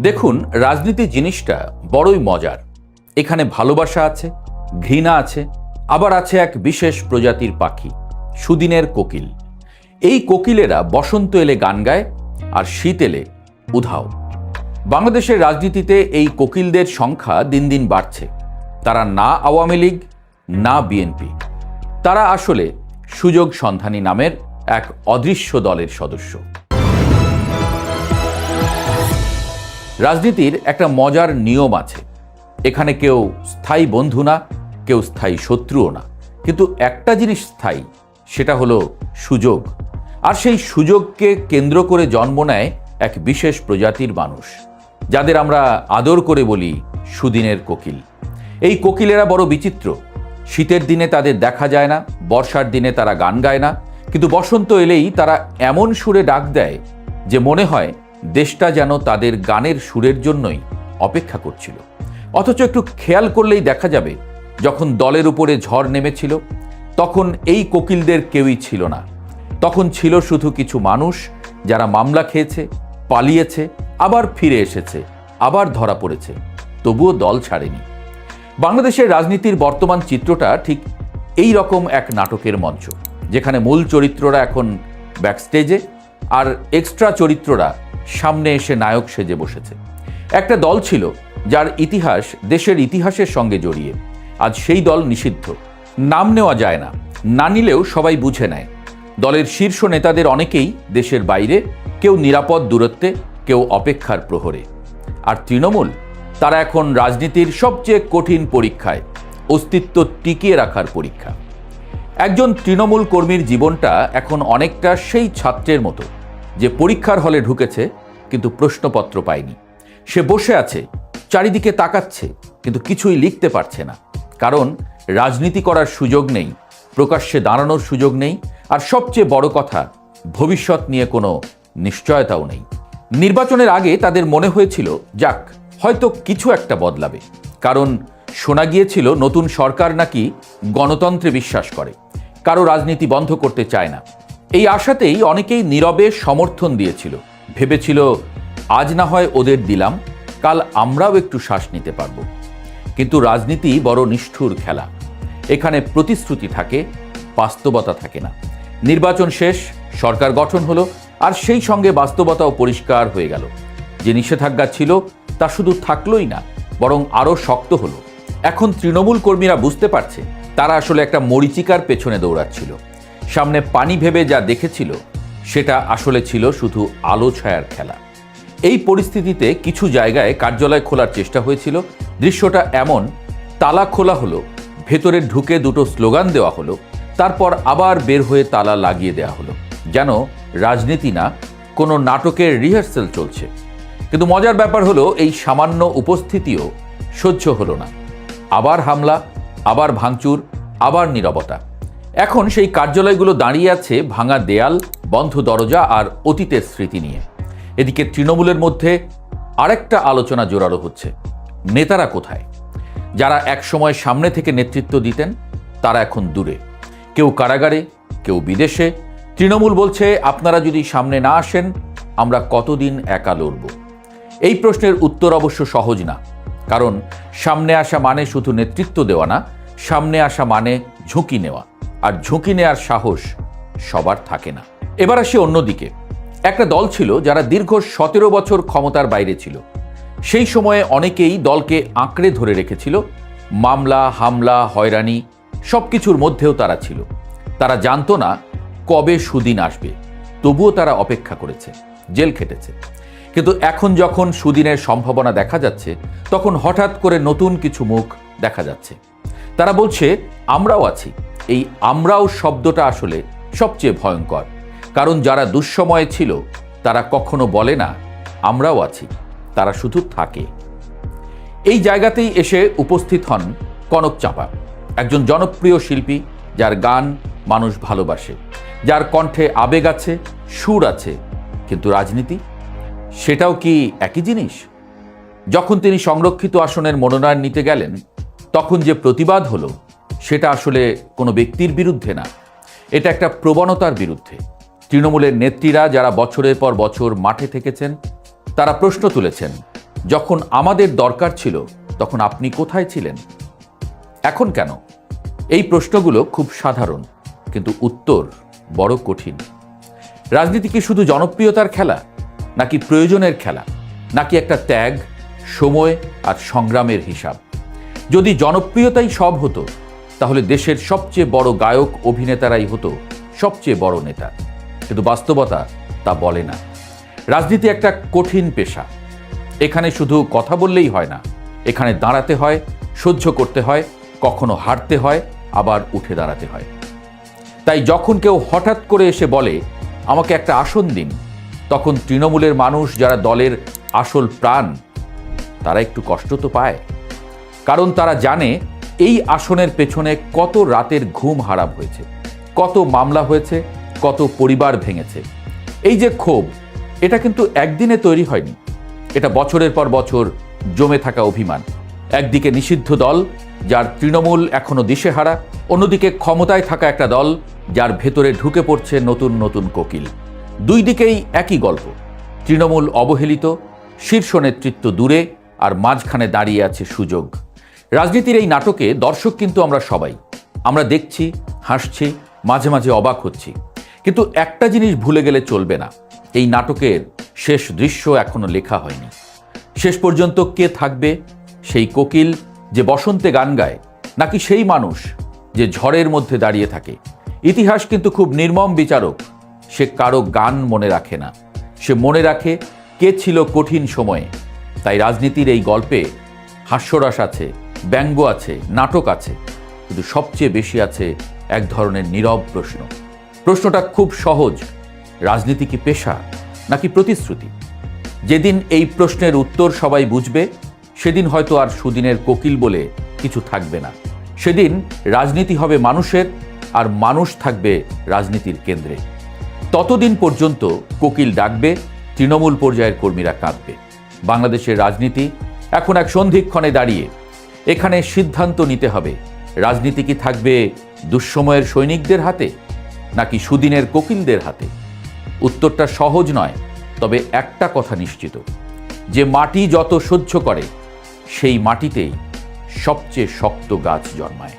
দেখুন, রাজনীতি জিনিসটা বড়ই মজার। এখানে ভালোবাসা আছে, ঘৃণা আছে, আবার আছে এক বিশেষ প্রজাতির পাখি, সুদিনের কোকিল। এই কোকিলেরা বসন্ত এলে গান গায়, আর শীত এলে উধাও। বাংলাদেশের রাজনীতিতে এই কোকিলদের সংখ্যা দিন দিন বাড়ছে। তারা না আওয়ামী লীগ, না বিএনপি। তারা আসলে সুযোগ সন্ধানী নামের এক অদৃশ্য দলের সদস্য। রাজনীতির একটা মজার নিয়ম আছে। এখানে কেউ স্থায়ী বন্ধু না, কেউ স্থায়ী শত্রুও না, কিন্তু একটা জিনিস স্থায়ী, সেটা হলো সুযোগ। আর সেই সুযোগকে কেন্দ্র করে জন্ম নেয় এক বিশেষ প্রজাতির মানুষ, যাদের আমরা আদর করে বলি সুদিনের কোকিল। এই কোকিলেরা বড় বিচিত্র। শীতের দিনে তাদের দেখা যায় না, বর্ষার দিনে তারা গান গায় না, কিন্তু বসন্ত এলেই তারা এমন সুরে ডাক দেয় যে মনে হয় দেশটা যেন তাদের গানের সুরের জন্যই অপেক্ষা করছিল। অথচ একটু খেয়াল করলেই দেখা যাবে, যখন দলের উপরে ঝড় নেমেছিল, তখন এই কোকিলদের কেউই ছিল না। তখন ছিল শুধু কিছু মানুষ যারা মামলা খেয়েছে, পালিয়েছে, আবার ফিরে এসেছে, আবার ধরা পড়েছে, তবুও দল ছাড়েনি। বাংলাদেশের রাজনীতির বর্তমান চিত্রটা ঠিক এই রকম এক নাটকের মঞ্চ, যেখানে মূল চরিত্ররা এখন ব্যাকস্টেজে, আর এক্সট্রা চরিত্ররা সামনে এসে নায়ক সেজে বসেছে। একটা দল ছিল যার ইতিহাস দেশের ইতিহাসের সঙ্গে জড়িয়ে। আজ সেই দল নিষিদ্ধ, নাম নেওয়া যায় না, না নিলেও সবাই বুঝে নেয়। দলের শীর্ষ নেতাদের অনেকেই দেশের বাইরে, কেউ নিরাপদ দূরত্বে, কেউ অপেক্ষার প্রহরে। আর তৃণমূল, তারা এখন রাজনীতির সবচেয়ে কঠিন পরীক্ষায়, অস্তিত্ব টিকিয়ে রাখার পরীক্ষা। একজন তৃণমূল কর্মীর জীবনটা এখন অনেকটা সেই ছাত্রের মতো, যে পরীক্ষার হলে ঢুকেছে কিন্তু প্রশ্নপত্র পায়নি। সে বসে আছে, চারিদিকে তাকাচ্ছে, কিন্তু কিছুই লিখতে পারছে না। কারণ রাজনীতি করার সুযোগ নেই, প্রকাশ্যে দাঁড়ানোর সুযোগ নেই, আর সবচেয়ে বড় কথা, ভবিষ্যৎ নিয়ে কোনো নিশ্চয়তাও নেই। নির্বাচনের আগে তাদের মনে হয়েছিল, যাক, হয়তো কিছু একটা বদলাবে। কারণ শোনা গিয়েছিল নতুন সরকার নাকি গণতন্ত্রে বিশ্বাস করে, কারো রাজনীতি বন্ধ করতে চায় না। এই আশাতেই অনেকেই নীরবে সমর্থন দিয়েছিল। ভেবেছিল, আজ না হয় ওদের দিলাম, কাল আমরাও একটু শ্বাস নিতে পারব। কিন্তু রাজনীতি বড় নিষ্ঠুর খেলা। এখানে প্রতিশ্রুতি থাকে, বাস্তবতা থাকে না। নির্বাচন শেষ, সরকার গঠন হলো, আর সেই সঙ্গে বাস্তবতাও পরিষ্কার হয়ে গেল। যে নিষেধাজ্ঞা ছিল তা শুধু থাকলোই না, বরং আরও শক্ত হলো। এখন তৃণমূল কর্মীরা বুঝতে পারছে, তারা আসলে একটা মরীচিকার পেছনে দৌড়াচ্ছিল। সামনে পানি ভেবে যা দেখেছিল, সেটা আসলে ছিল শুধু আলো ছায়ার খেলা। এই পরিস্থিতিতে কিছু জায়গায় কার্যালয় খোলার চেষ্টা হয়েছিল। দৃশ্যটা এমন, তালা খোলা হলো, ভেতরে ঢুকে দুটো স্লোগান দেওয়া হলো, তারপর আবার বের হয়ে তালা লাগিয়ে দেওয়া হলো, যেন রাজনীতি না, কোনো নাটকের রিহার্সেল চলছে। কিন্তু মজার ব্যাপার হলো, এই সামান্য উপস্থিতিও সহ্য হলো না। আবার হামলা, আবার ভাঙচুর, আবার নীরবতা। এখন সেই কার্যালয়গুলো দাঁড়িয়ে আছে ভাঙা দেয়াল, বন্ধ দরজা আর অতীতের স্মৃতি নিয়ে। এদিকে তৃণমূলের মধ্যে আরেকটা আলোচনা জোরালো হচ্ছে, নেতারা কোথায়? যারা একসময় সামনে থেকে নেতৃত্ব দিতেন, তারা এখন দূরে, কেউ কারাগারে, কেউ বিদেশে। তৃণমূল বলছে, আপনারা যদি সামনে না আসেন, আমরা কতদিন একা লড়ব? এই প্রশ্নের উত্তর অবশ্য সহজ না, কারণ সামনে আসা মানে শুধু নেতৃত্ব দেওয়া না, সামনে আসা মানে ঝুঁকি নেওয়া, আর ঝুঁকি নেওয়ার সাহস সবার থাকে না। এবার আসি অন্যদিকে। একটা দল ছিল যারা দীর্ঘ 17 বছর ক্ষমতার বাইরে ছিল। সেই সময়ে অনেকেই দলকে আঁকড়ে ধরে রেখেছিল। মামলা, হামলা, হয়রানি, সব কিছুর মধ্যেও তারা ছিল। তারা জানতো না কবে সুদিন আসবে, তবুও তারা অপেক্ষা করেছে, জেল খেটেছে। কিন্তু এখন যখন সুদিনের সম্ভাবনা দেখা যাচ্ছে, তখন হঠাৎ করে নতুন কিছু মুখ দেখা যাচ্ছে। তারা বলছে, আমরাও আছি। এই আমরাও শব্দটা আসলে সবচেয়ে ভয়ঙ্কর, কারণ যারা দুঃসময়ে ছিল, তারা কখনো বলে না আমরাও আছি, তারা শুধু থাকে। এই জায়গাতেই এসে উপস্থিত হন কনক চাঁপা, একজন জনপ্রিয় শিল্পী, যার গান মানুষ ভালোবাসে, যার কণ্ঠে আবেগ আছে, সুর আছে। কিন্তু রাজনীতি, সেটাও কি একই জিনিস? যখন তিনি সংরক্ষিত আসনের মনোনয়ন নিতে গেলেন, তখন যে প্রতিবাদ হলো, সেটা আসলে কোনো ব্যক্তির বিরুদ্ধে না, এটা একটা প্রবণতার বিরুদ্ধে। তৃণমূলের নেত্রীরা যারা বছরের পর বছর মাঠে থেকেছেন, তারা প্রশ্ন তুলেছেন, যখন আমাদের দরকার ছিল তখন আপনি কোথায় ছিলেন? এখন কেন? এই প্রশ্নগুলো খুব সাধারণ, কিন্তু উত্তর বড় কঠিন। রাজনীতি কি শুধু জনপ্রিয়তার খেলা, নাকি প্রয়োজনের খেলা, নাকি একটা ত্যাগ, সময় আর সংগ্রামের হিসাব? যদি জনপ্রিয়তাই সব হতো, তাহলে দেশের সবচেয়ে বড় গায়ক অভিনেতারাই হতো সবচেয়ে বড় নেতা। কিন্তু বাস্তবতা তা বলে না। রাজনীতি একটা কঠিন পেশা। এখানে শুধু কথা বললেই হয় না, এখানে দাঁড়াতে হয়, সহ্য করতে হয়, কখনো হারতে হয়, আবার উঠে দাঁড়াতে হয়। তাই যখন কেউ হঠাৎ করে এসে বলে আমাকে একটা আসন দিন, তখন তৃণমূলের মানুষ, যারা দলের আসল প্রাণ, তারা একটু কষ্ট তো পায়। কারণ তারা জানে এই আসনের পেছনে কত রাতের ঘুম হারাম হয়েছে, কত মামলা হয়েছে, কত পরিবার ভেঙেছে। এই যে ক্ষোভ, এটা কিন্তু একদিনে তৈরি হয়নি। এটা বছরের পর বছর জমে থাকা অভিমান। একদিকে নিষিদ্ধ দল, যার তৃণমূল এখনো দিশেহারা, অন্যদিকে ক্ষমতায় থাকা একটা দল, যার ভেতরে ঢুকে পড়ছে নতুন নতুন কোকিল। দুই দিকেই একই গল্প। তৃণমূল অবহেলিত, শীর্ষ নেতৃত্ব দূরে, আর মাঝখানে দাঁড়িয়ে আছে সুযোগ। রাজনীতির এই নাটকে দর্শক কিন্তু আমরা সবাই। আমরা দেখছি, হাসছি, মাঝে মাঝে অবাক হচ্ছি। কিন্তু একটা জিনিস ভুলে গেলে চলবে না, এই নাটকের শেষ দৃশ্য এখনো লেখা হয়নি। শেষ পর্যন্ত কে থাকবে? সেই কোকিল যে বসন্তে গান গায়, নাকি সেই মানুষ যে ঝড়ের মধ্যে দাঁড়িয়ে থাকে? ইতিহাস কিন্তু খুব নির্মম বিচারক। সে কারো গান মনে রাখে না, সে মনে রাখে কে ছিল কঠিন সময়ে। তাই রাজনীতির এই গল্পে হাস্যরস আছে, ব্যঙ্গ আছে, নাটক আছে, কিন্তু সবচেয়ে বেশি আছে এক ধরনের নীরব প্রশ্ন। প্রশ্নটা খুব সহজ: রাজনীতি কি পেশা নাকি প্রতিশ্রুতি? যেদিন এই প্রশ্নের উত্তর সবাই বুঝবে, সেদিন হয়তো আর সুদিনের কোকিল বলে কিছু থাকবে না। সেদিন রাজনীতি হবে মানুষের, আর মানুষ থাকবে রাজনীতির কেন্দ্রে। ততদিন পর্যন্ত কোকিল ডাকবে, তৃণমূল পর্যায়ের কর্মীরা কাঁদবে। বাংলাদেশের রাজনীতি এখন এক সন্ধিক্ষণে দাঁড়িয়ে। এখানে সিদ্ধান্ত নিতে হবে, রাজনীতি কি থাকবে দুঃসময়ের সৈনিকদের হাতে, নাকি সুদিনের কোকিলদের হাতে? উত্তরটা সহজ নয়, তবে একটা কথা নিশ্চিত, যে মাটি যত সহ্য করে, সেই মাটিতেই সবচেয়ে শক্ত গাছ জন্মায়।